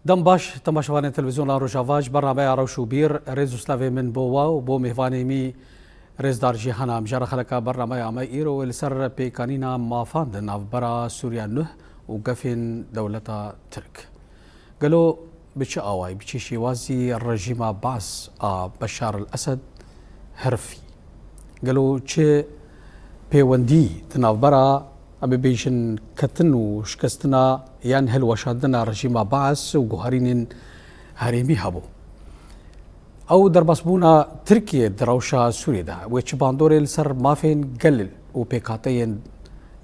دم باش تماشاوان تلفزیون روجاواج برنامه روشو بیر ريزو سلاوي من بوا و بو مهواني مي ريز دار جهانا مجار خلقا برنامه عمي ايرو السر بيكانينا مافاند نافبرا سوريا نه وقفين دولة ترك قالوا بتش آواي بتش شيوازي الرجيم باس بشار الأسد هرفي قالوا تش بيوندي تنافبرا أبي بيجن كتن وشكستنا يان هل وشادنا رجيم باس وجوهرين هريمي هبو أو دربسبونا تركيا دروشة سوريا ده وشباندور السر مافين قلل وبيكاتين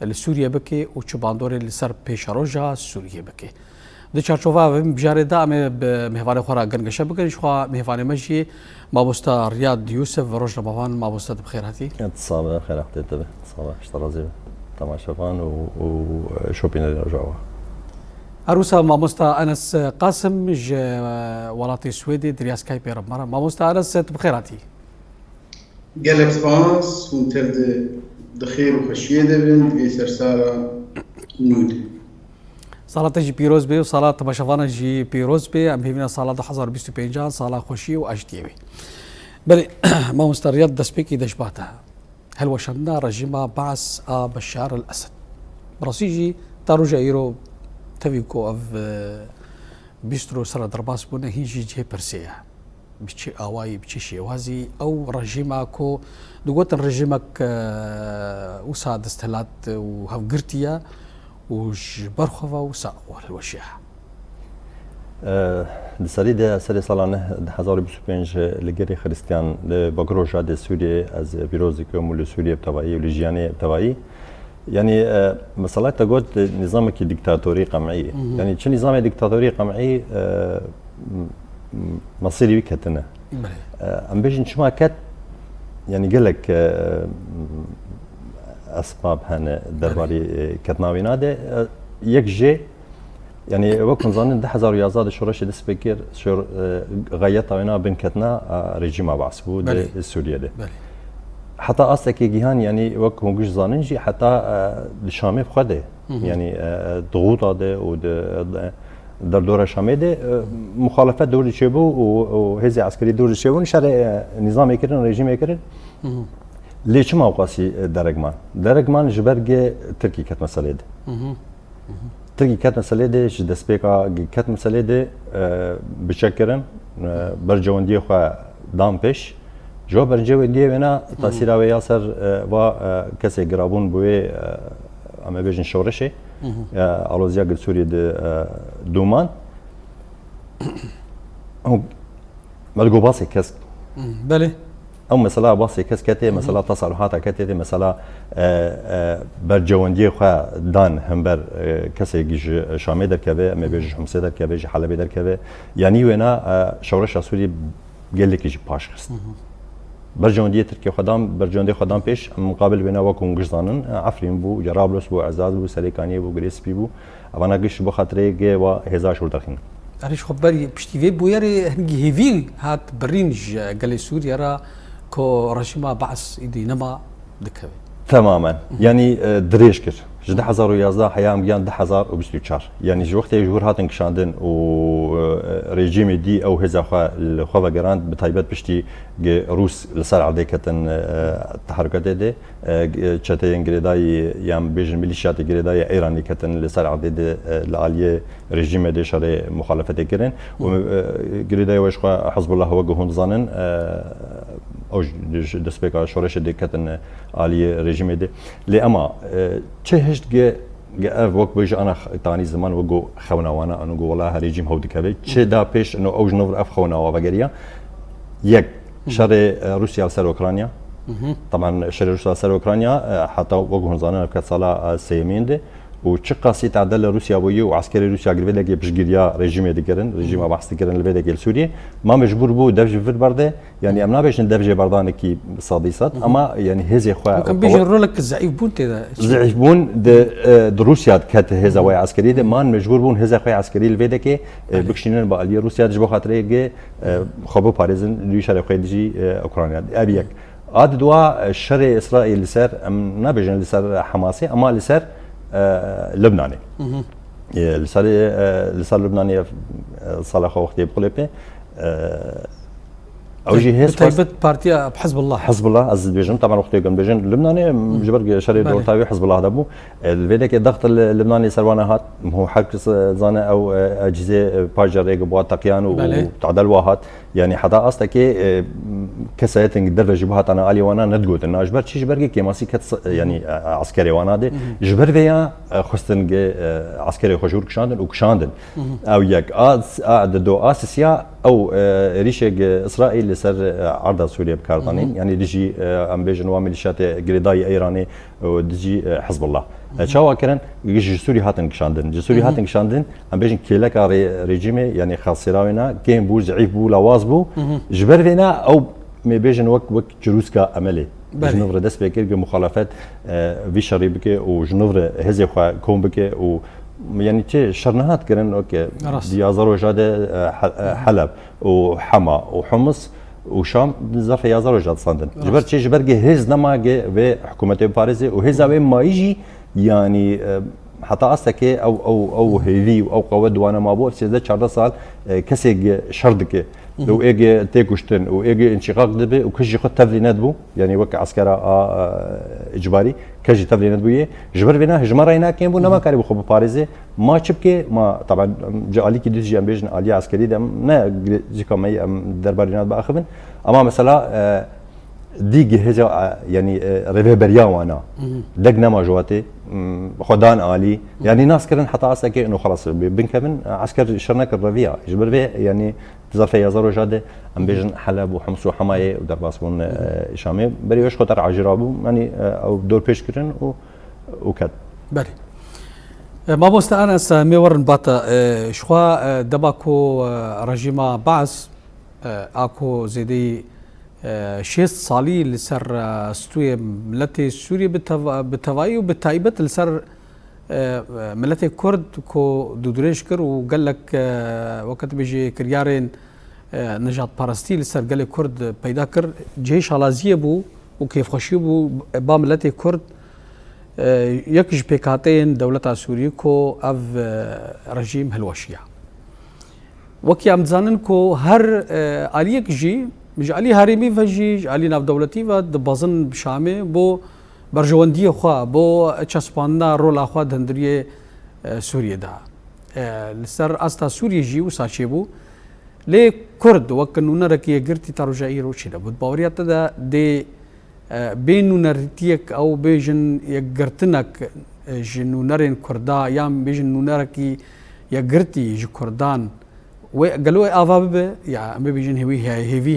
السوريا بكي وشباندور السر بيشاروجا سوريا بكي ده شارشوفا بجاري ده أمي بمهفاني خورا قنقشة بكي شخوا مهفاني مجي مابوستا رياض يوسف روجنا مافان مابوستا بخير هاتي تصابة خير أختي تبه تصابة اشترازي تماشفان وشوبين الرجوع أروسا ماموستا أنس قاسم ولاتي السويدي درياس كاي بيرب مرة ماموستا أنس بخيراتي قلب سبانس ونترد دخير وخشية دبن في سرسارة نود صلاة جي بيروز بي وصلاة مشافانا جي بيروز بي أم هيفينا صلاة حزار بيستو بينجان صلاة خوشي وأجديوي بلي ماموستا رياض دسبيكي دشباتها هل وشنا رجيم بعث بشار الأسد براسيجي تارو جايرو تبيكو أف بيسترو سر درباس بونا هيجي جي برسيا بيشي آواي بيشي شيوازي أو رجيماكو دوغوتن رجيمك وسا دستهلات وهاف قرتيا وش برخوفا وسا والوشيح لسريدة سري صالانه 2025 لجري خريستيان لبقروجا دي سوريا از بيروزيكم ولسوريا بتوعي ولجيانية بتوعي يعني مسألة تقول نظامك ديكتاتوري قمعي يعني شو نظام ديكتاتوري قمعي مصيري بكتنا أم بيجن شو ما كت يعني قال لك أسباب هنا درباري كتناوينا ده يكجي يعني وقت نظن 2011 شورش دست بكير شور غاية وينا بين كتنا رجيم بعث بود السورية ده حتى أصلك جيهان يعني وقت موجش ظاننجي حتى الشامي بخده يعني ضغوط ده در دور الشامي ده مخالفات دور الشيبو وهذه عسكري دور الشيبو نشر نظام يكرن رجيم يكرن ليش ما وقاسي درجمان جبرج تركي كت مسألة ده تركي كت مسألة ده جد سبيكا كت مسألة ده بشكرن برجوندي خو دام پیش جو برجوندي ونا تأثير ويا سر و كسي جرابون بوي أما بيجن شورشة علوزيا قد سوريا دومان ملقو باسي كس بله أو مثلا باسي كس كتي مثلا تصرفات كتي مثلا برجوندي خو دان همبر كسي جيش شامي در كبه أما بيجي حمص در كبه جي حلبي در كبه يعني ونا شورش سوري قال لك يجي باش خست برجوندي تركيا خدام برجوندي خدام پیش مقابل بنا وكون جزانن عفرين بو جرابلس بو عزاز بو سليكاني بو غريسبي بو اوانا قش بو خاطري جي و هزا شهور داخلين عريش خبري بشتي بو يري هنجي هيفي هات برينج قال سوريا را كو رشيما بعث ايدي نما دكوي تماما يعني دريشكر جد 2011 حيام جان 2024 يعني جو وقت جهور هاتن كشاندن و ريجيم دي او هزا خوا جراند بتايبت بشتي روس لسر عدي كتن التحركات دي تشاتي انجريداي يام بيجن ميليشيات انجريداي ايراني كتن لسر عدي الاليه ريجيم دي شاري مخالفه كرن و انجريداي واش حزب الله هو جهون زانن او دسبيكا شورش دي كتن اليه ريجيم دي لأما چهشت جاء وقت بيجي أنا تاني زمان وجو خونا وانا أنا جو والله هريجيم هودي كبي چه دا پیش إنه أوج نور أف خونا وبجريا يك شر روسيا سر أوكرانيا طبعا شر روسيا سر أوكرانيا حتى وجو زمان في كسالة سيمين ده وشقاسي تعدل روسيا ويو وعسكري روسيا قلبي لقي بشجريا رجيم يدكرن رجيم بحث يدكرن اللي بدك سوريا ما مجبور بو دبج في برده يعني امنا باش ندبج بردانكي صاديسات اما يعني هزي خو كان بيجي رولك الزعيف بون تدا زعيف بون د روسيا كات هزا وي عسكري ده ما مجبور بون هزا خو عسكري اللي بدك بكشينن بالي روسيا دجبو خاطري خبو باريزن لي شرق خدجي اوكرانيا ابيك اد دوا الشر اسرائيل سر ام نبجن سر حماسي اما سر لبناني لسر لبنانية صالح وقتي بقلبي او جي هيس بتايبت بارتيا بحزب الله حزب الله از بيجن طبعا وقت يقول بيجن لبناني جبر شري دولتاوي حزب الله دبو الفيديك الضغط اللبناني سروانه هات هو حق زانه او اجهزه باجر يقبوا تقيان وتعدل واحد يعني حدا اصلك كسيتنج درجه بهات انا الي وانا ندقوت انه اجبر شي جبر كي ماسي يعني عسكري وانا دي جبر فيا خستن عسكري خجور كشاندن وكشاندن او ياك قاعد دو اساسيا او ريشك اسرائيل لسر عرض سوريا بكاردانين يعني ديجي ام بيجن وميليشيات قريداي ايراني وديجي حزب الله شاوا كرن يجي سوري هاتن كشاندن سوري هاتن كشاندن ام بيجن كيلك ريجيمي يعني خاصراوينا كاين بو ضعيف بو لواز بو جبر فينا او مي بيجن وك جروسكا عملي جنوفر دس بكير مخالفات في شريبك وجنوفر هزي خا كومبك و يعني تي شرنهات كرن اوكي ديازر وجاده حلب وحما وحمص وشام ظرف يازر وجاد صندن جبر تي جبر هز نماجي في حكومه باريس وهز ما يجي يعني حتى اصلك او هيفي او قواد وانا ما بو سيده 4 سال كسي شردك لو اجي تيكوشتن واجي انشقاق دبي وكجي خد تفلينات بو يعني وك عسكره اجباري كجي تفلينات بو جبر بينا هجمرينا كان بو نما كاري بخو باريزي ما تشبكي ما طبعا جالي كي ديجي ام بيجن اليا عسكري دم نا جي كمي دربارينات باخذن اما مثلا ديجي هجا يعني ريفيبريا وانا دقنا ما جواتي خدان آلي يعني ناس كرن حتى اصلا انه خلاص بنكمن عسكر شرناك الرفيع جبر به يعني ظرف يازر وجاده ام بيجن حلب وحمص وحمايه ودرباسبون شامي بريوش خطر عجرابو يعني او دور بيش كرن وكد بله ما بوست انس ميورن باتا شخوا دباكو رجيما بعث اكو زيدي 6 صالي لسر ستوي ملتي سوريا بالتوائي وبالتايبت لسر ملتي كرد كو دودريش كر وقال لك وقت بيجي كريارين نجات باراستي لسر قال لك كرد بيدا كر جيش على بو وكيف خشيبو با ملتي كرد يكش بيكاتين دولة سوريا كو اف رجيم هلوشيا وكي امزانن كو هر اليك جي مش علي هاريمي فجي علي ناف دولتي و دبازن بشامي بو برجواندي خوا بو چسپاننا رولا خوا دندري سوريا دا لسر استا سوريا جي وساچيبو لي كرد وكنونا ركي غرتي تارجاي روشي دا بود باوريات دا دي بينو نرتيك او بيجن يغرتنك جنو نرين كردا يام بيجن نركي يغرتي ج كردان وقالوا افاب يا بيجن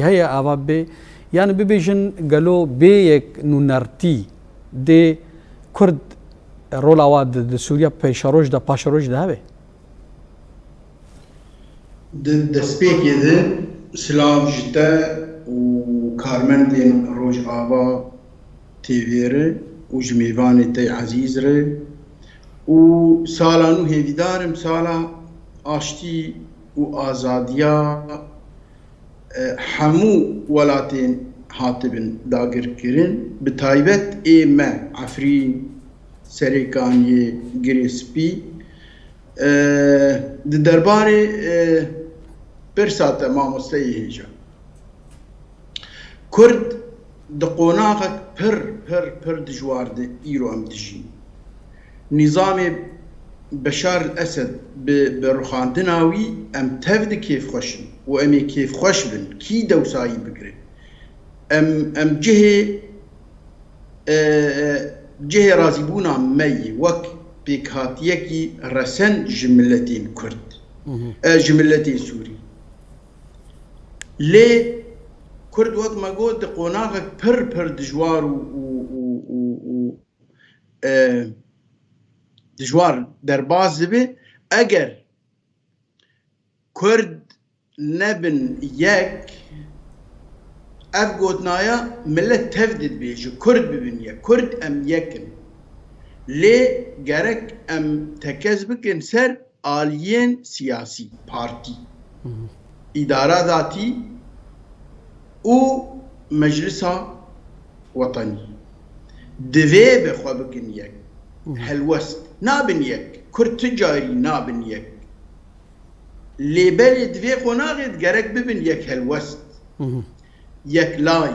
هي افاب يعني بيجن قالوا بيك نونرتي دي كرد رولا واد سوريا بيشاروج دا باشاروج دا هبه د سبيك يده سلاف جتا وكارمن دين روج آبا تيفيري وجميفاني تي عزيز ري وسالانو هيفيدارم سالا آشتي وآزاديا حمو ولاتين هاتبن داگر كرن بتايبت ما عفرين سريكاني جريسبي د درباري برسات ما مستيي هيجا كرد دقوناغك پر دجوار دي ايرو ام دجين نظام بشار الاسد برخاندناوي ام تفد كيف خوشن وامي كيف خوش بن كي دوساي بقري ام جهه رازيبونا مي وك بيكاتيكي رسن جملتين كرد جملتين سوري ليه كرد وقت ما قلت قناغك پر دجوار و دجوار درباز به اگر كرد نبن يك اف قوتنايا ملت تفدد بيجي كرد ببن يك كرد ام يكن ليه جرك ام تكذبك سر آليين سياسي بارتي إدارة ذاتي و مجلسها وطني دوي بخوا بكن يك هلوست نابن يك كرد تجاري نابن يك ليبل دوي قناغت جرك ببن يك هالوست يك لاي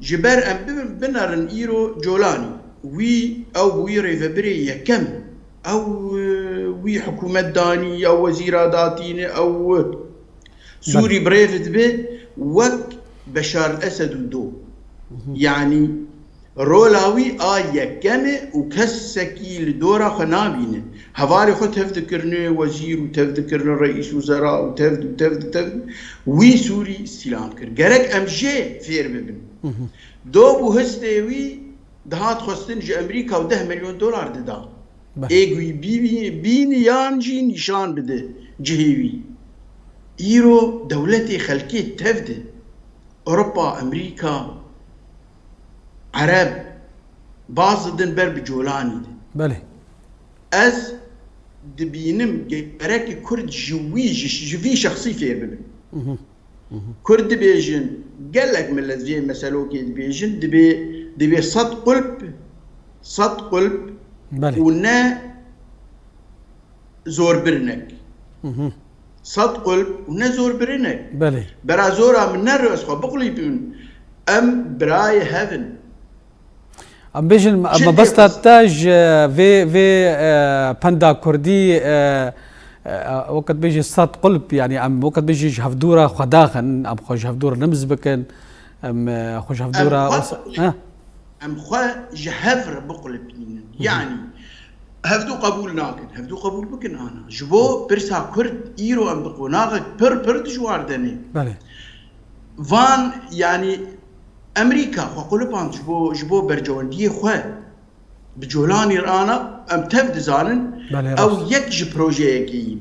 جبر ام ببن بنرن ايرو جولاني وي او بوي ريفبري يكم او وي حكومة داني او وزيرة داتين او سوري بريفت به وك بشار الاسد ودو يعني رولاوي يكمه وكسكي لدورة خنابينه هفاري خو تفذكرني وزير وتفذكرني رئيس وزراء وتفذ وي سوري استلام كر جرك امجي فير ببن دوبو هستوي دهات خستن جي امريكا و$10 مليون ددا ايگوي بيني يانجي نشان بده جهيوي ايرو دولتي خلقي تفده اوروبا امريكا عرب باز دن بر بجولاني بله از دبينم جرك كرد جوي شخصي فيه ببن كرد بيجن قال لك من الذي مسألوك بيجن دبي صد قلب بله ونا زور برنك صد قلب ونا زور برنك بله برا زورا من الرأس خو بقولي بين ام براي هيفن ام بيجن ما بس تاج في باندا كردي وقت بيجي صد قلب يعني ام وقت بيجي جهفدوره خداخن ام خو جهفدوره نمزبكن ام خو جهفدوره ام خو جهفر بقلب يعني هفدو قبول ناكن هفدو قبول بكن انا جبو برسا كرد ايرو ام بقوناغك بر دجوار دني بله فان يعني امريكا خو قلبان جبو برجونديه خو بجولاني رانا ام تفد زانن او يك بروجيكي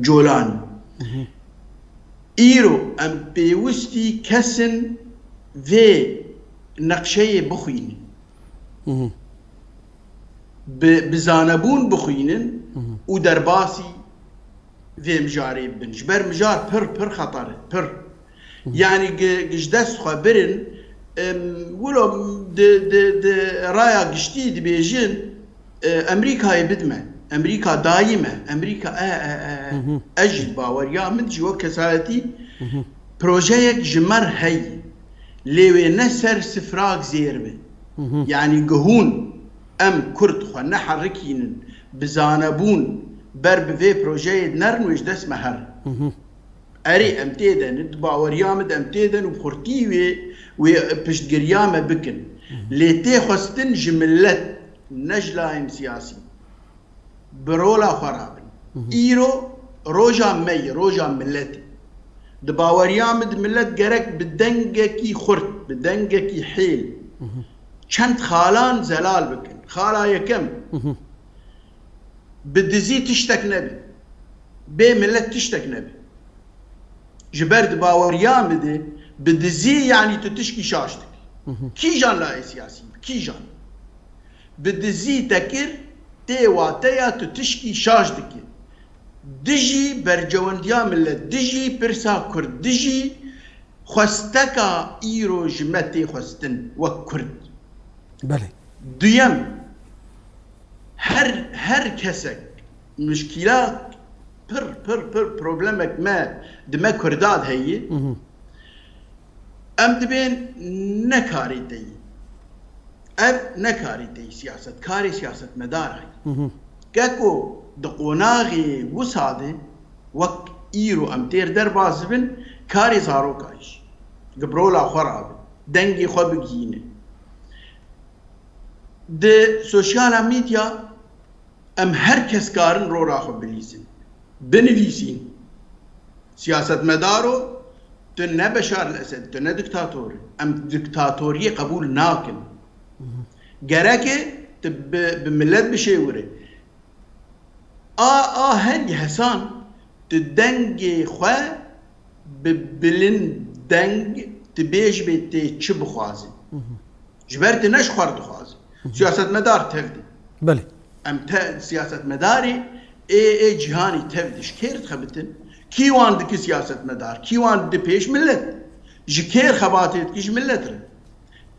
جولان ايرو ام بيوستي كسن في نقشي بخوين بزانبون بخوينن ودرباسي في مجاري بن جبر مجار بر خطر بر يعني جدس خبرن ولو د رايا قشتي دي بيجن امريكا يبدمه امريكا دايمه امريكا اجل باوريا من جوا كسالتي بروجيك جمر هي لي نسر سفراغ زيربه يعني جهون ام كرد خو نحركين بزانبون برب في بروجي نرنوش دس مهر اري امتيدا ندباوريا مد امتيدا وبخرتي و بشت قريامه بكن ليتي خستن جملت نجلايم سياسي برولا خراب ايرو روجا ملتي دباوريا مد ملت قرك بدنقكي خرت بدنقكي حيل چند خالان زلال بكن خالا يكم بدزي تشتك نبي بي ملت تشتك نبي جبرد باوريا مدي بدزي يعني تتشكي شاشتك كي جان لا سياسي كي جان بدزي تكر تي واتيا تتشكي شاشتك دجي برجونديا ملت دجي برسا كرد دجي خستكا ايرو جمتي خستن وكرد بله ديم هر كسك مشكلات بر بروبلمك ما دما كرداد هي ام دبين نكاري دي نكاري دي سياسة كاري سياسة مدار هي كاكو دقوناغي وسادة وك ايرو ام تير دربازبن كاري زارو كايش قبرولا خراب دنگي خوبگينه د سوشيال ميديا ام هر کس کارن رو راخو بلیسن بنویسین سیاست مدارو تو نه بشار الاسد تو نه دكتاتور ام دكتاتورية قبول ناكن گرکه بملت بشيوره هني حسان تدنگ خواه ببلن دنگ تبيج بيتي چه بخوازي جبرت نش خورد خوازي سياسة مدار تفدي بله ام سياسة مداري اي جهاني تفدش كير خبتن كيوان دك سياسة مدار كيوان دي بيش ملت جكير خباتيت كيش ملت ره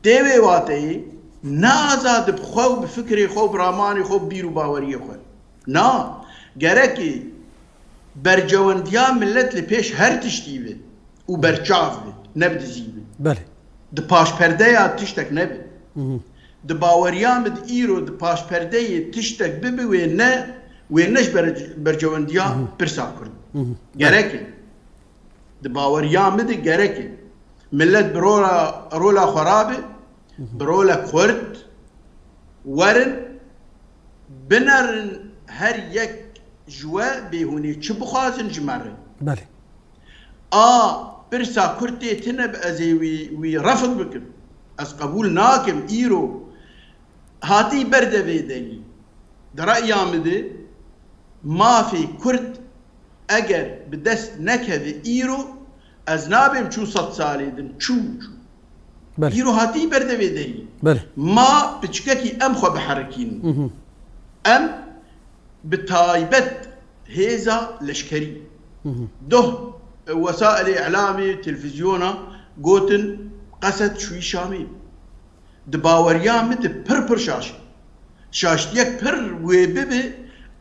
تيوي واتي نازاد بخو بفكري خو براماني خو بيرو باوري خو نا گەرەکی بەرجەوەندیان ملت لە پێش هەر تشتی بێ و بەرچاو بێ نەبدزی بێ بله di paşperdeya tiştek nebe. Di baweriyan bid îro di paşperdeyê tiştek bibe wê neş bercewendiya pirsa Kurd. Gerek e. Di baweriyan bide gerek e. Millet bi rola xwe bi rola Kurd werin binerin her yek ji we bêhûnê çi bixwazin ji me re. بله برسا كرتي تنب ازي وي رفض بكم از قبول ناكم ايرو هاتي برده بيدني درأي عمدي ما في كرد اگر بدست نكذ ايرو از نابم شو صد سالي دن شو بله ايرو هاتي برده بيدني بله ما بتشككي ام خو بحركين ام بتايبت هيزا لشكري ده وسائل اعلامي تلفزيونا قوتن قصد شوي شامي دباوريان مد پر شاشي شاشتيك پر ويببي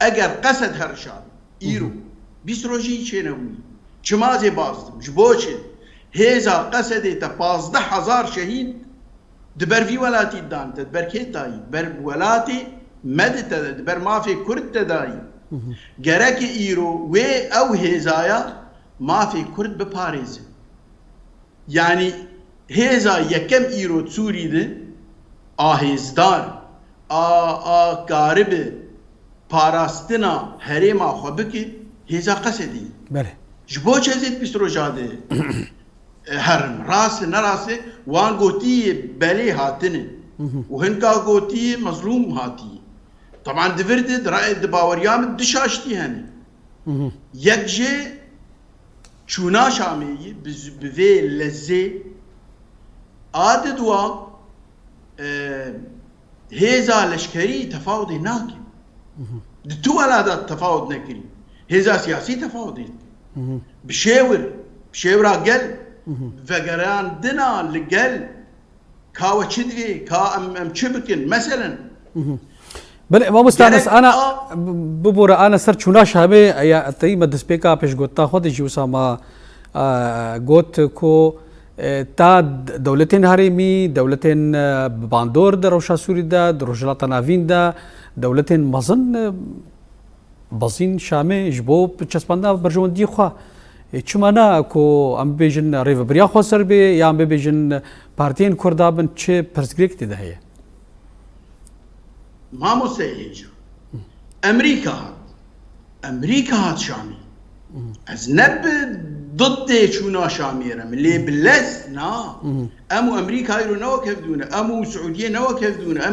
اگر قصد هر شامي ايرو بيسروجي چينوي چمازي بازدم جبوچه هيزا قصدي تا 15000 شهيد دبر في ولاتي دانت دبر كيتاي بر ولاتي مدت دبر ما في كرد تداي گرك ايرو وي او هيزايا ما في كرد بباريز يعني هيزا يكم ايرو تسوري ده آهزدار قارب پاراستنا هرما خوبكي هيزا قصدي بله جبو چزيت بيسترو جاده هرم راس نراس وان قوتي بلي هاتنه وهنكا قوتي مظلوم هاتي طبعا دفرد رأي دباوريام دشاشتي هني يكجي چونا شامي بفي لزي عاددوا هيزا لشكري تفاوضي ناكي دتو على تفاوض نكري هيزا سياسي تفاوضي بشيورا قل فقران دنا لقل كاوة چدغي كا ام چبكن مثلا بله ما مستانس انا ببورا انا سر چونا شامي يا تي مدس بيكا پیش گوتا خود جوسا ما گوت کو تا دولتين هرمي دولتين باندور در روشا سوري دا دروجلات ناوين دا دولتين مزن بزين شامي جبو چسپاندا برجوندي خو چمانا کو ام بيجن ريف بريا خو سر بي يا ام بيجن پارتين كردابن چه پرسگريكت ده هي ما مسيج امريكا هات شامي از نب ضد شونا شاميرا من اللي بلز نا امو امريكا هيرو نو كيفدونا امو سعوديه نو كيفدونا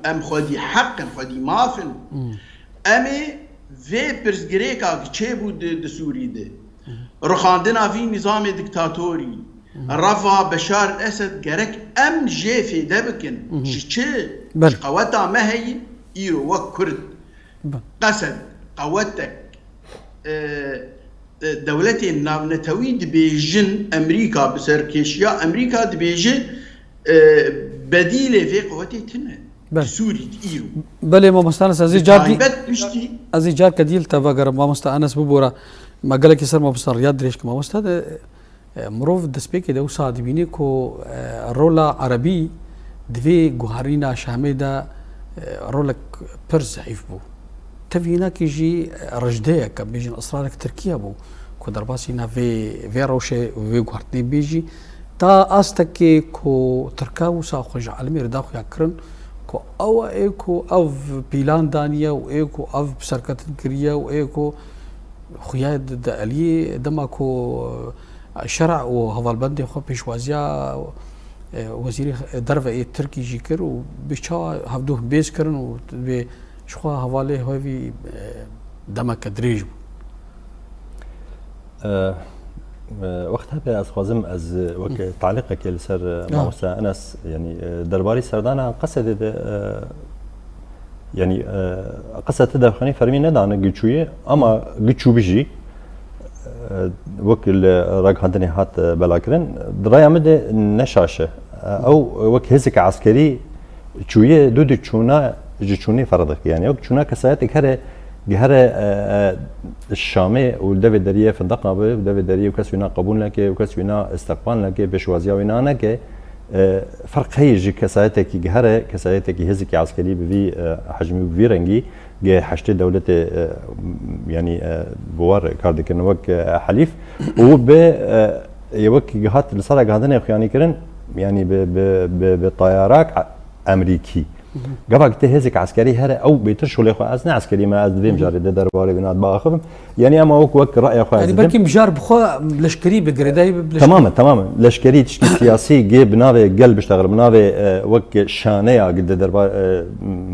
ام خدي حق خدي مافن امي في برزغريكا چه بود د سوري ده رخاندنا في نظام ديكتاتوري رفع بشار الاسد جرك ام جيفي دبكن شي قوتا ما هي ايرو وكرد قسد قوتك دولتي الناونتوي دبيجن امريكا بسركيشيا امريكا دبيجن بديله في قوتي تنه سوري ايرو بله ما مستانس ازي جار كديل تبغر ما مستانس ببورا ما قالك يصير ما بصير رياض دريش ما مستاد مروف دسبيكي دو صاد بيني كو رولا عربي دفي جوهرينا شاميدا رولك برز ضعيف بو تفينا كيجي رجديه كبيجي اصرارك تركيا بو كو درباسينا في روشه وفي جوهرتي بيجي تا استكي كو تركاو سا خوج عالمي رداخو يكرن كو او ايكو او بيلان دانيا و ايكو او بسركتن كريا و ايكو خويا دالي دماكو شرع وهذا البند خو بيشوازيا وزير درفه تركي جيكر وبيشوا هفدوه بيس كرن و شخوا حواله هوي دمك دريج وقتها به از خوازم از وقت تعلیقك لسر موسى انس يعني درباري سردانا قصد يعني قصد تدخلني فرمي ندانا قلتشوية اما قلتشو بيجي وكل راق هندني هات بلاكرن درايا مده نشاشه او وك هزك عسكري شويه دود تشونا جشوني فرضك يعني وقت شونا كساتك هره الشامي والدفع دريه فندق نابه ودفع دريه وكسونا قبول لك وكسونا استقبال لك بشوازيا وينانا ك فرق هيجي كساتك هره كساتك هزك عسكري بفي حجمي بفي رنجي جه حشت دولة يعني بوار كاردك نوك حليف وب يوك جهات اللي صار قاعدين يعني كرن يعني بطيارات امريكي قبل تهزك عسكري هذا او بيترشوا لي ازنا عسكري ما ازدي مجاري درباري بنات باخذ يعني اما وك راي اخو يعني بركي مجار بخو لشكري بقرداي تماما لشكري تشكيل سياسي جيب بنافي قلب اشتغل بنافي وك شانيه قد دربار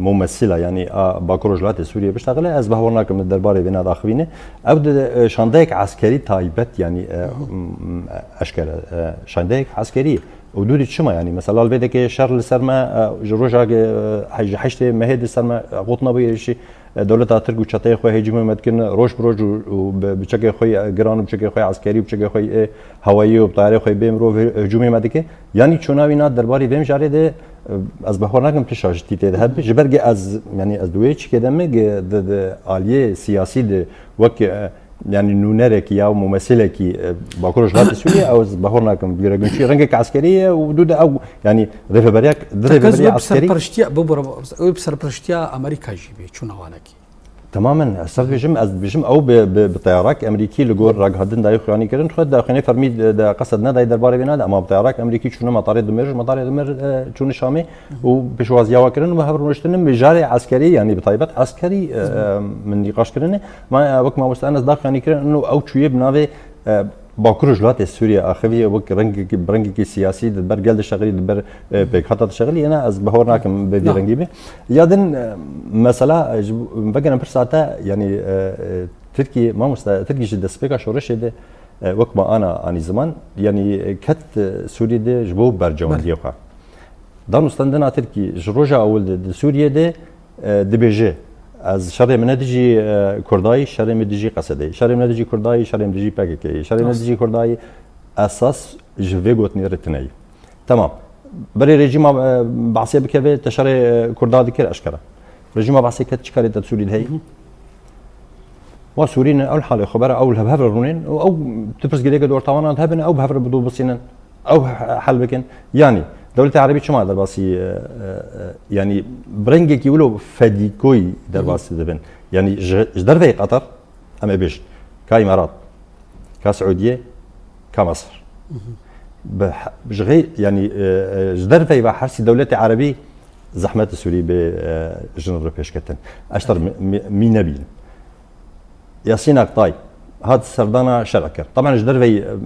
ممثله يعني باكروجلات سوريا بيشتغل از بهورناك من الدرباري بنات اخوينه او شانديك عسكري تايبت يعني اشكال شانديك عسكري ودوري شما يعني مثلا البيدك شر السرما جروجا حشت مهد السرما قطنا بيشي دولة ترك وشتاي خوي هيجي ممكن روش بروج وبشكل خوي جران وبشكل خوي عسكري وبشكل خوي هوائي وبطيارة خوي بيمرو هجومي مدك يعني شوناوينا درباري بيم جاري ده از بخورناكم تشاش تيته هب جبرج از يعني از دويتش كده مج عالية سياسي ده وك يعني نونرك يا ممثلك باكورش لات سوريا او بهورناكم بيرجنشي رنجك عسكريه ودود او يعني ريفبرياك عسكري برشتيا ببصر برشتيا امريكا جيبي شنو هانكي تماما استاذ بيجم او بطيارات امريكي لجور راق هدن دايخ يعني كرن خد داخلي فرمي دا قصدنا داي درباري بنا اما بطيارات امريكي شنو مطار دمر شنو شامي وبشوازيا وكرن وهبر مشتن بجاري عسكري يعني بطيبات عسكري من نقاش كرن ما وقت ما مستانس داخل يعني كرن انه او شويه بنافي باكروج لات سوريا اخوي وك رنجي سياسي دبر جلد شغلي دبر بخطط شغلي انا از بهورناكم بدي رنجيبه يادن مثلا بقنا برساتا يعني تركي ما تركي جد سبيكا شورش ده وقت ما انا زمان يعني كت سوريا ده جبو برجوان ديوخا دان استندنا تركي جروجا اول سوريا ده دبيجي از شر من دجی کردایی شر من دجی قصدی شر من دجی کردایی شر من دجی پاکی شر من دجی کردایی اساس جوی گوتنی رتنایی تمام برای رژیم بعثی بکوی تشر کردا دکر اشکره رژیم بعثی کت چکاری تسوری دهی و سورین اول حال خبر اول هبهر رونين او تبرز قديك دور طوانات هبن او بهفر بدو بسينن او حل بكن يعني دولة العربية شو ما درباسي يعني برنجك يقولوا فديكوي درباسي دبن يعني جدر في قطر أما بيش كإمارات كسعودية كمصر بجغي يعني جدر في بحرسي دولة العربية زحمة السوري بجنر بيش كتن أشتر مين نبيل ياسين أقطاي هاد سردانا شركر طبعا جدر في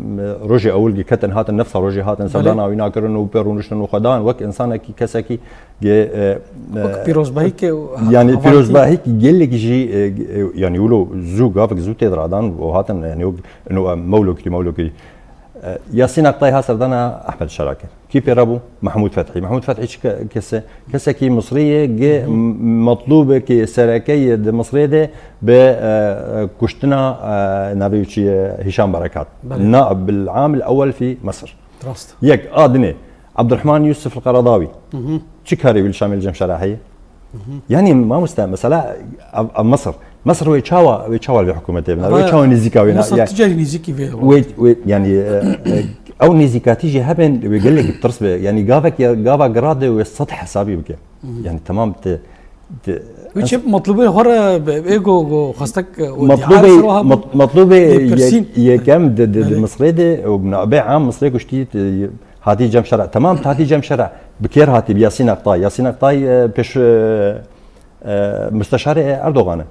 روجي اول كتن هات النفس روجي هات سردانا وينا كرن وبيرونشن وخدان وك انسان كي كسكي بيروز باهيك يعني بيروز باهيك قال لك يجي يعني يقولوا زو قافك زو تدرادان وهاتن يعني انه مولوكي ياسين اقطاي ها سردانا احمد شراكر كيف رابو محمود فتحي كسكي مصريه مطلوبه كي سراكيه مصريه ده بكشتنا نبيوتشي هشام بركات نائب العام الاول في مصر يك ادني عبد الرحمن يوسف القرضاوي تشكاري بالشامل الجمشراحيه يعني ما مستعمل مثلا مصر ويتشاوا بحكومته ويتشاوا نيزيكاوي مصر تجاري نيزيكي يعني او نيزيكا تيجي هبن ويقول لك بترسبه يعني جافا جراد والسطح حسابي بك يعني تمام وش مطلوبين هره بايجو خاصتك مطلوبه يكم المصري ده وبنابع عام مصري كشتي هاتي جم شرع تمام هاتي جم شرع بكير هاتي بياسين اقطاي بيش مستشار اردوغان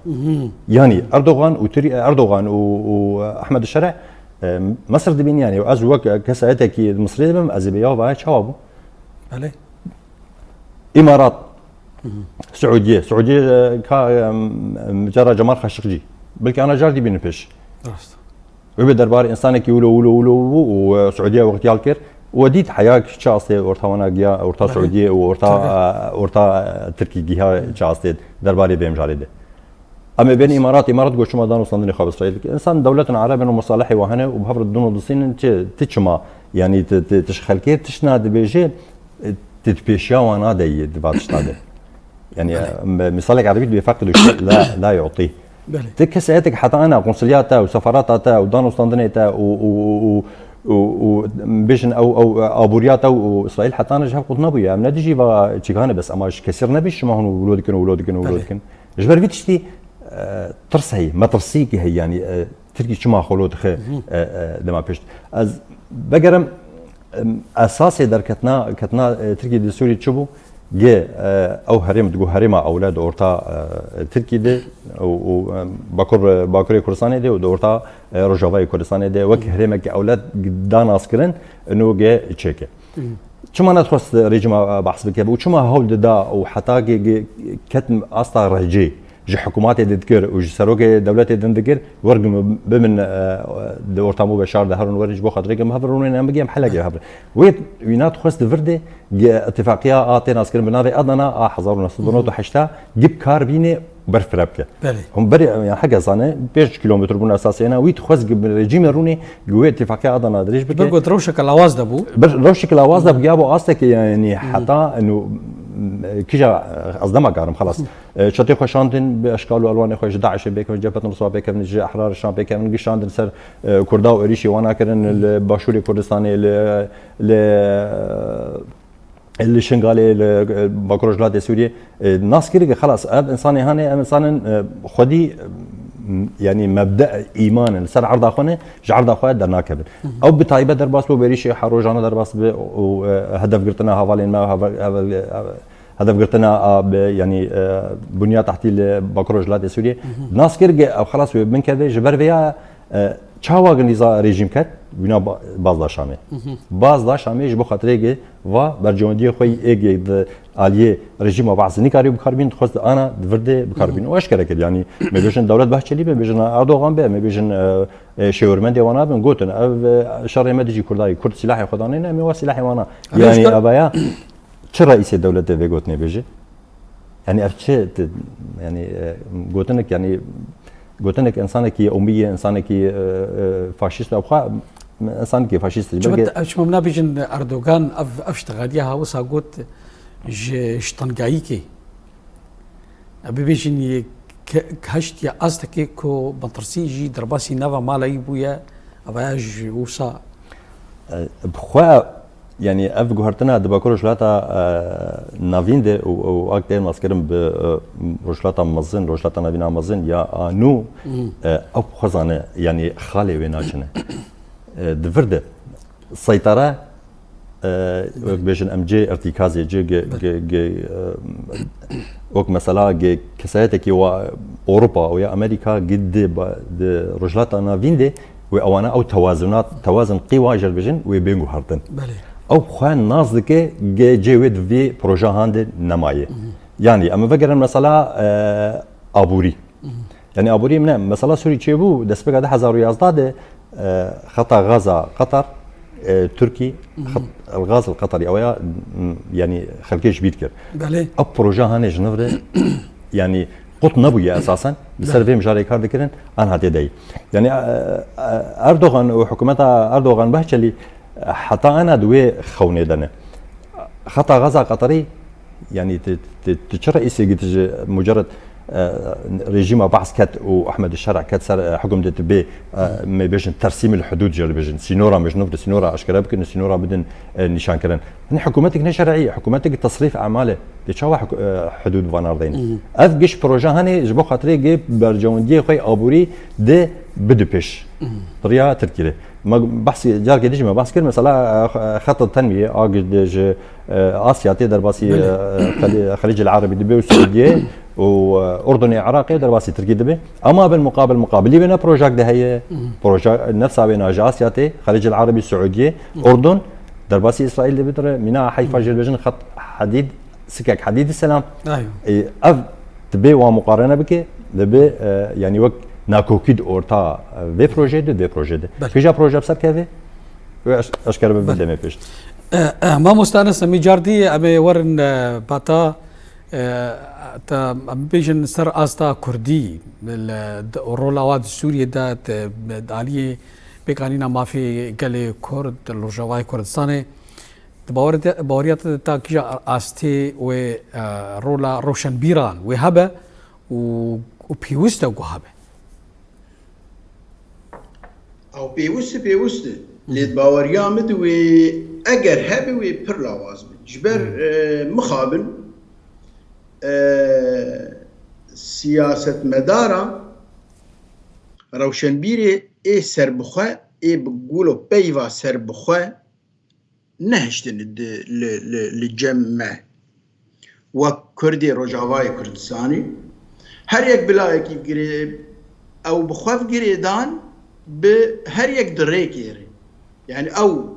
يعني اردوغان واحمد الشرع مصر دبين يعني واز وك كساعتك المصري بم ازبيا وبا شوابو عليه امارات سعوديه كا مجرى جمال خاشقجي بلكي انا جاردي بين بيش وبدربار انسانك يولو وسعوديه وقت يالكر وديت حياك شاصي ورتانا جيا ورتا سعوديه ورتا تركي جيها شاصي درباري بهم جاريده اما بين امارات قوش ما دانو صندني خاب اسرائيل انسان دولتنا عربيه ومصالحي وهنا وبهبر الدون الصين تشما يعني تشخل كير تشناد بيجي تتبيشيا وانا دي دبات شتاده يعني مثالك عربي بيفقد الشيء لا يعطيه. تكسيتك حتى انا قنصلياتها وسفاراتها ودان وستاندنيتا و بيجن او ابورياتا واسرائيل حتى انا جاب قلت نبي من تجي تشيغانه بس اماش كسر نبيش ما هو ولودكن جبر فيتشتي ترسي ما ترسيك هي يعني تركي شما خلود خ لما بيشت از بقرم اساسي در كتنا تركي دي سوري تشبو جه او هرم تقول هرم اولاد اورتا تركي دي او باكوري كردستان دي ودورتا روجافاي كردستان دي وك هرمك اولاد دان اسكرن انه جه تشيكه شما ندخل ريجما بحث بك وشما هول دا وحتى كتم استا رجي جي حكومات دذكر وجي سروك دولات دذكر ورقم بمن دورتا مو بشار ده هرون ورج بو خاطر ما هبرون انا بقي محلقه هبر ويت وينات خست فردي اتفاقيه اعطينا اسكر بناري ادنا حضرنا صدنوت حشتا جيب كاربيني برفرابك هم بري يعني حاجه زانه 5 كيلومتر بون اساسي انا ويت خز رجيم روني جوه اتفاقيه ادنا دريش بك بقول روشك الاواز دبو روشك الاواز دب جابوا اصلك يعني حتى انه كيجا اصدما قارم خلاص شتي خوشاندن باشكال والوان خوش داعش بك جبهه نصره بك من جي احرار الشام بك من قشاندن سر كردا واريشي وانا كرن باشوري كردستاني اللي شنغالي باكروجلات سوريا الناس كده خلاص انساني هاني انسان خدي يعني مبدا ايمان سر عرض اخونه عرض اخوات درنا كبر او بتايبه درباس بو بريشي حروجانا درباس هدف قرتنا هوالين ما هدف قرتنا يعني بنيه تحتي باكروجلات سوريا الناس كده او خلاص من كذا جبر فيها چاوا گنیزا رژیم کت بنا باز دا شامه جبو خاطره و برجوندی خوی اگ عالیه رژیم بعض نیکاری بکاربین خواست انا ورده بکاربین و اشکره کد يعني ما بيجن دولت بحچلی به بيجن اردوغان به ما بيجن شاورمند وانا بن گوتن او شر ما دیجی کردای کرد سلاح خدانه نه می سلاح وانا يعني ابايا چه رئیس دولت به گوتنه بيجي يعني ارچه يعني گوتنك يعني قلت انسانك اميه انسانك فاشيست او انسانك فاشيست شو ممنا بيجن اردوغان اشتغاليها وسا قلت شطنقايكي ابي بيجن كهشت يا ازتكي كو بنطرسي جي درباسي نافا مالاي بويا اباج وسا بخوا يعني اف جوهرتنا دباكور شلاتا نافين دي او اكتر ماسكرم بروشلاتا مزن روشلاتا نافينا مزن يا نو او خزانه يعني خالي ويناجنه دفرده سيطره بيجن ام جي ارتكازي جي وك مثلا كسايتك و اوروبا او يا امريكا قد روشلاتا نافين دي وانا او توازن قوى جربجن وبينغو هارتن او خوان نازدك جيود في بروجا هاند نمايه يعني اما فكر مثلا ابوري يعني ابوري من مثلا سوري تشيبو دسبك 2011 خطا غزه قطر تركي خط الغاز القطري او يعني خلكيش بيتكر او بروجا هاند جنفر يعني قط نبوي اساسا بسبب مجاري كار ذكرن انا هاتي داي يعني اردوغان وحكومتها اردوغان بحكي حتى انا دوي خوني دنا خطا غزه قطري يعني تشرع اسي مجرد ريجيم بعث كات واحمد الشرع كات سر حكم دت بي ما بيجن ترسيم الحدود جل بيجن سينورا مش نفر سينورا اشكال بكن سينورا بدن نشان كرن حكومتك شرعيه حكومتك تصريف اعماله تشوا حدود فاناردين افقش بروجا هاني جبو خاطري جيب برجوندي خوي ابوري دي بدبش طريقه تركيا ما بحث جار قديش ما بحث كلمه مثلا خط التنميه اجد اسيا تقدر باسي الخليج العربي دبي والسعوديه واردني عراقي درباسي تركي دبي اما بالمقابل اللي بينا بروجاك ده هي بروجاك نفسها بين اسياتي خليج العربي السعوديه اردن درباسي اسرائيل اللي بدر ميناء حيفا جلبجن خط حديد سكك حديد السلام ايوه اف تبي ومقارنه بك دبي يعني وقت ناكوكيد اورتا في بروجي ده فيجا بروجي بسر كيفي اشكال بدل بيشت ما مستانس مي جاردي ابي ورن باتا تا بيجن سر استا كردي الرولوات سوريا دات داليه بكانينا ما في قال كرد الرجواي كردستاني باوريات تاكيجا استي و رولا روشن بيران وهبه وبيوستا وهبه او بيوست لید باوریا مد و اگر هبه و پر لاواز بن جبر مخابن سیاست مدارا روشنبیری ای سربخوا ای بقولو پیوا سربخوا نهشتن للجمع و کردی رجاوای کردستانی هر یک بلای کی گری او بخواف گری دان به هر یک دره کیره يعني او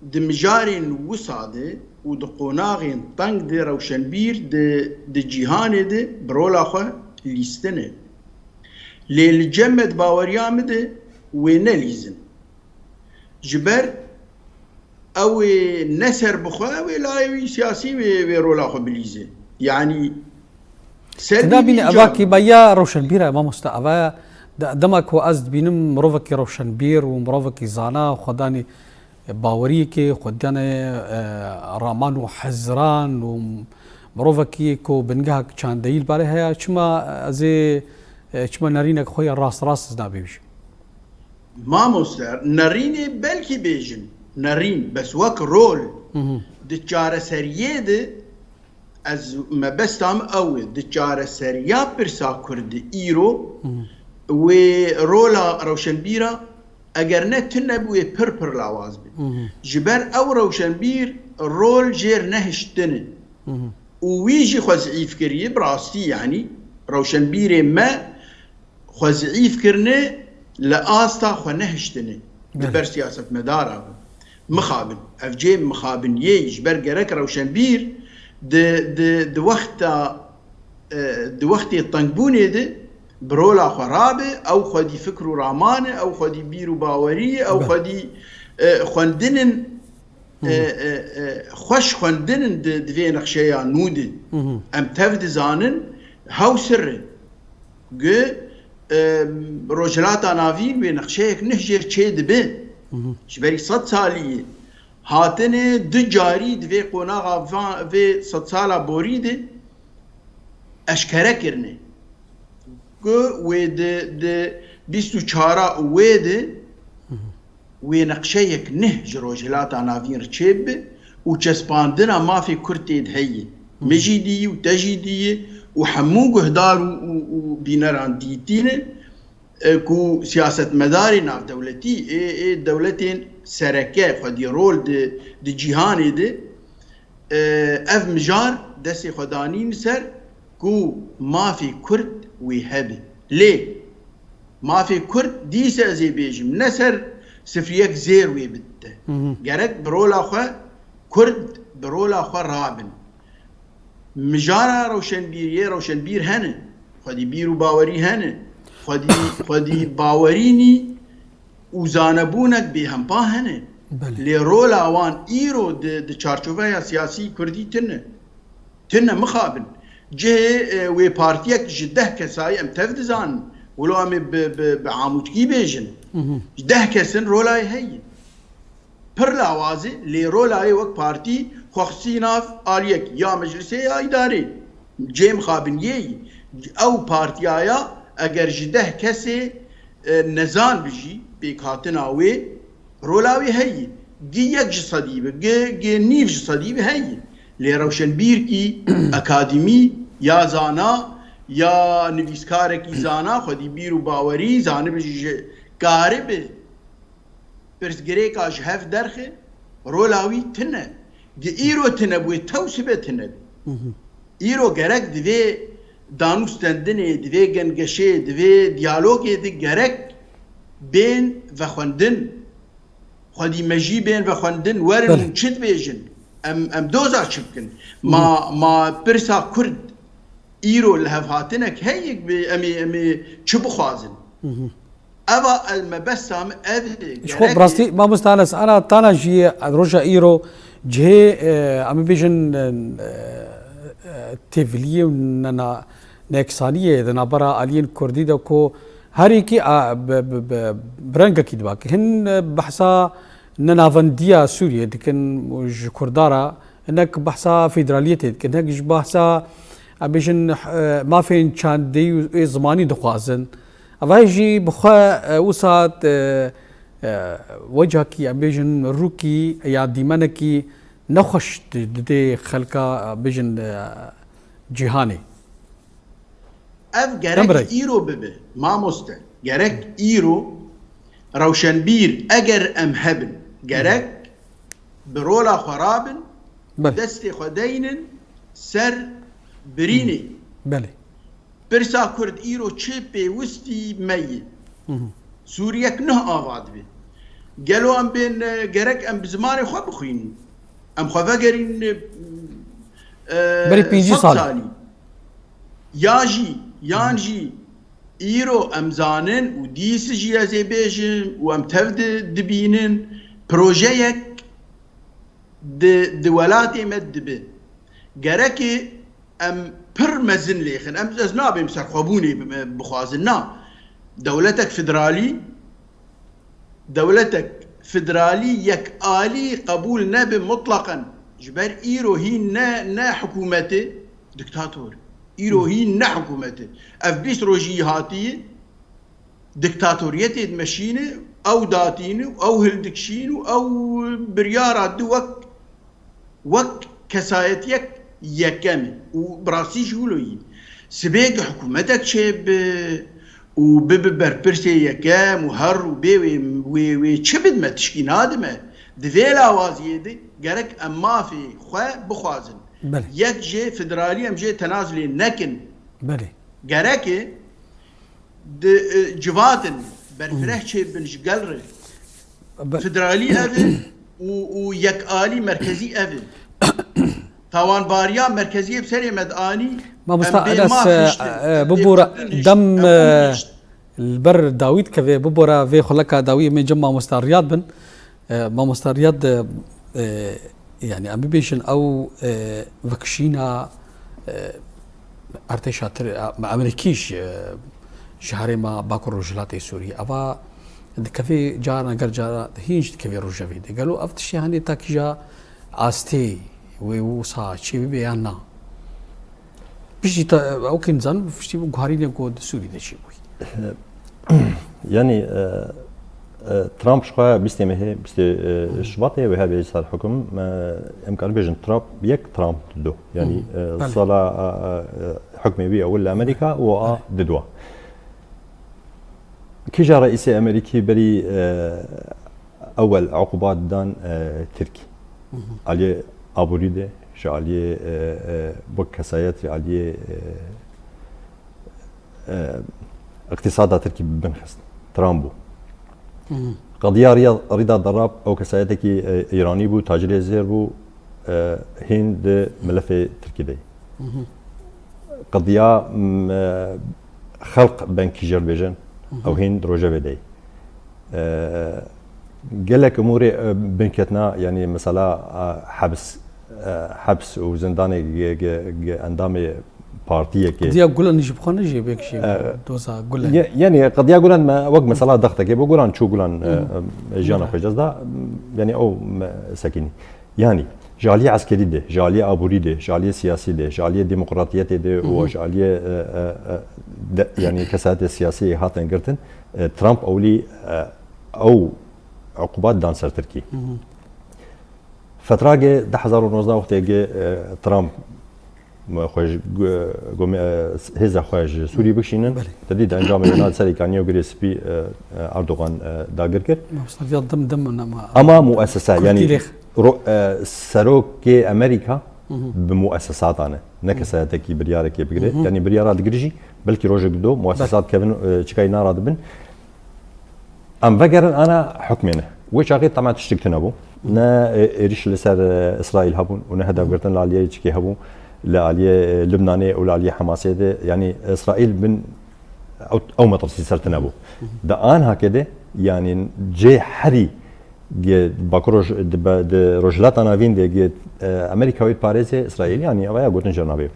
لدمجارين وصاده ودقوناغين طنق دي روشنبير دي جيهان دي برولا خو ليستنه للجمد باوريام دي ونليزن جبر او نسر بخوا ولا سياسي ورولا خو بليزه يعني تدابين أباكي بيا روشنبير ما مستعبا دمك وأزد بينم مروفكي روشنبير ومروفكي زانا وخداني باوريكي خداني رامان وحزران ومروفكي كو بنجاك كان دليل بالها شما زي شما نارينك خويا راس زنابي بيش ما مستر ناريني بلكي بيجن نارين بس وك رول دچاره سريه ده از ما بستام او دچاره سريا برسا كرد ايرو و رولا روشنبيرا اگر نه تنبوی پر لاواز بی جبر او روشنبیر رول جير نهشتنه ويجي خزعيف كريه براسي يعني روشنبير ما خزعيف كرنه لآستا خو نهشتنه جبر سياسة مدارة مخابن افجيب مخابن جبر جرك روشنبير د وقت الطنبوني ده برولا خرابه او خدي فكرو رامانه او خدي بيرو باوريه او خدي خوندنن خوش خوندنن دوی نقشيا نود ام تفد زانن هاو سر جو روجلاتا نافين و نقشيك نهجر چه دبه جبري 100 ساليه هاتنه دو جاري دوی قوناغا و 100 سالا بوريده اشکره کرنه و د 24 ويد ونقشيك نهج روجلات عناوين رشيب وچسباندنا ما في كرتيد هي مجيدية وتجيدية وحموق هدار وبينران ديتين كو سياسة مداري ناف دولتي دولتين سركة خدي رول دي جيهاني دي اف مجار دسي خدانين سر كو ما في كرد ويهبه ليه ما في كرد ديسا زي بيجم نسر سفريك زير ويبته جرك برولا خو كرد برولا خو رابن مجارا روشنبير هنه خدي بيرو باوري هنه خدي باوريني وزانبونك بهم با هنه لرولا وان ايرو د چارچوبه سياسي كردي تنه مخابن جه و بارتيك جده كساي ام تفدزان ولو ام بعاموتكي بيجن جده كسن رولاي هي پر لاوازي لي رولاي وك بارتي خصيناف اليك يا مجلسي يا اداري جيم خابنيه او بارتيايا اگر جده كسي نزان بيجي بكاتنا وي رولاوي هي جيك صديبه جي نيف صديبه هي لي روشنبير کی اکادمی یا زانا یا نویسکار کی زانا خودی بیرو باوری زانه بجه قارب پرسگره کاش هف درخه رولاوی تنه دی ایرو تنه بوی توسبه تنه ایرو گرک دوی دانوستندنه دوی گنگشه دوی دیالوگه دی گرک بین و خوندن خودی مجی بین و خوندن ورن چت بیجن ام دوزا چبكن ما برسا كرد ايرو لهفاتنك هيك امي چبو خوازن ابا المبسام شو براستي ما مستانس انا تانا جي روجا ايرو جه امي بيجن تيفلي وننا نكسانيه دنا برا الين كردي دكو هريكي برنگا كيدباك هن بحثا نافنديا سوريا دكن كردارا انك بحثا فيدراليتي دكن هيك بحثا ابيجن ما فين كان دي زماني دخوازن افايجي بخا وسات وجهكي ابيجن روكي يا ديمانكي نخش دي خلقا ابيجن جهاني اف جرك ايرو ببه ما مسته جرك ايرو روشنبير اجر ام هبن جرك برولا خرابن دستي خدينن سر بريني بله برسا كرد ايرو تشيبي وستي مي سوريا نه آباد بي قالوا ام بين جرك ام بزماني خو بخوين ام خو فقرين بري بيجي صالي يانجي ايرو امزانن وديس جي ازي بيجن وام تفد دبينن بروجيك د ولاتي مد به جركي ام برمزن ليخن ام زنابي مسرخبوني بخوازنا دولتك فدرالي يك آلي قبول نبي مطلقا جبر ايرو هي نا حكومته دكتاتور ايرو هي نا حكومته اف بيس روجي هاتي دكتاتوريتي دمشينه او داتينه او هلدكشينه او بريارات دو وك كسايتيك يكمل وبراسي شغلوي سبيق حكومتك شيب وببر برسي يكام وهر وبي تشبد ما تشكي نادمه دفيلا وازيدي قالك اما في خوا بخوازن يك جي فدرالي ام جي تنازلي نكن بلي قالك جواتن برفرح شيب بنشقلر فدرالي افن ويك آلي مركزي افن طوان باريا مركزية بسرية مدآني ما مستعدس ببورا دم البر داويد كذا ببورا في خلقة داوية من جمع مستعريات بن ما مستعريات يعني أمبيشن أو فكشينا ارتشا أمريكيش شهري ما باكر رجلاتي سوريا أبا كذا جارنا جارنا هينج كذا رجافي قالوا أفتشي هني تاكجا أستي وصا شيء بيانا بيجي أو كنزان فشتي بقارين يقود سوري ده شيء يعني ترامب شخوا بيستمه شباطه وها بيصير حكم امكان بيجن ترامب يك ترامب دو يعني صلا حكمي بي اول امريكا و ددوا كي جا رئيس امريكي بري اول عقوبات دان تركي عليه ابوريده شاليه بكسايات عليه اقتصاد تركي بنخست ترامبو قضيه رضا ضراب او كسايتك ايراني بو تاجر زير بو هند ملف تركي دي قضيه خلق بنك جربيجان او هند روجا بدي قال لك اموري بنكتنا يعني مثلا حبس وزندان اندام بارتيه كي قضيه يقول نجيب خلينا نجيب هيك شيء دوزا قول يعني قضيه يقول ما وقت مثلا ضغطك بيقول شو يقول جانا في جزده يعني او سكيني يعني جاليه عسكري ده جاليه ابوري ده جاليه سياسي ده جاليه ديمقراطيه ده وجاليه يعني كسات السياسيه هاتن قرتن ترامب اولي او عقوبات دانسر تركي فترة 2019 وقت ترامب خوش قوم هزا خوش سوري بكشينن تديد انجام ينال سري كانيو غريسبي اردوغان داغر كر مستفيد دم اما مؤسسه يعني سروك امريكا بمؤسسات انا نكساتك بريارك بقري يعني بريارات دقرجي بلكي روجك دو مؤسسات كيفن تشكاي ناراد بن ام فقرن انا حكمنا وش اغيد طبعا تشتكتنا ابو نا إيريش لسر إسرائيل هبون ونهدف قرتن لعليه يشكي هبون لعليه لبناني أو لعليه حماسي ده يعني إسرائيل بن أو مطرسي سرتنا أبو ده آن هكذا يعني جي حري باكروج رجلات نافين ده أمريكا ويد باريس إسرائيل يعني أبايا قرتن جرنابي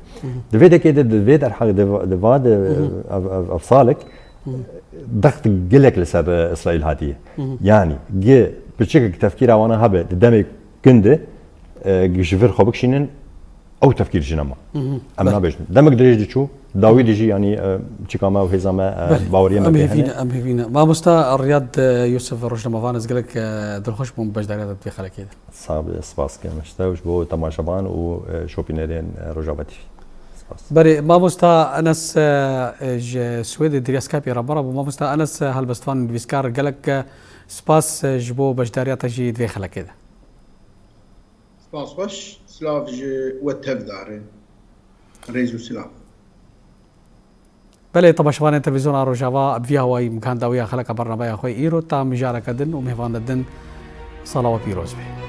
ده فيدا كده ده فيدا الحق ده فاد أفصالك ضغط قلك لسر اسرائيل هاتيه يعني جي بشكل تفكير وانا هبه قدامي كنده جفر خبكشينن او تفكير جنما ام نابج دمك دريج شو داوود يجي يعني تشيكاما وهزاما باوريه ما ام هيفينا ما مستا الرياض يوسف روش مافانز قالك دلخوش بوم باش داريات في خلك كده صعب سباس كمشتاوش بو تماشبان وشوبينرين رجابتي بري ما مستا انس سويد درياسكابي ربرا ما مستا انس هالبستفان فيسكار قالك سباس جبو باش داريات جي في خلك كده سباس باش سلاف وتف داره ريزو سلاف بله طبعا شوان تلفزيون روجافا بفيها واي مكان داوية خلق برنا بايا خوي ايرو تا مجارة كدن ومهفان الدن صلاة وبيروز به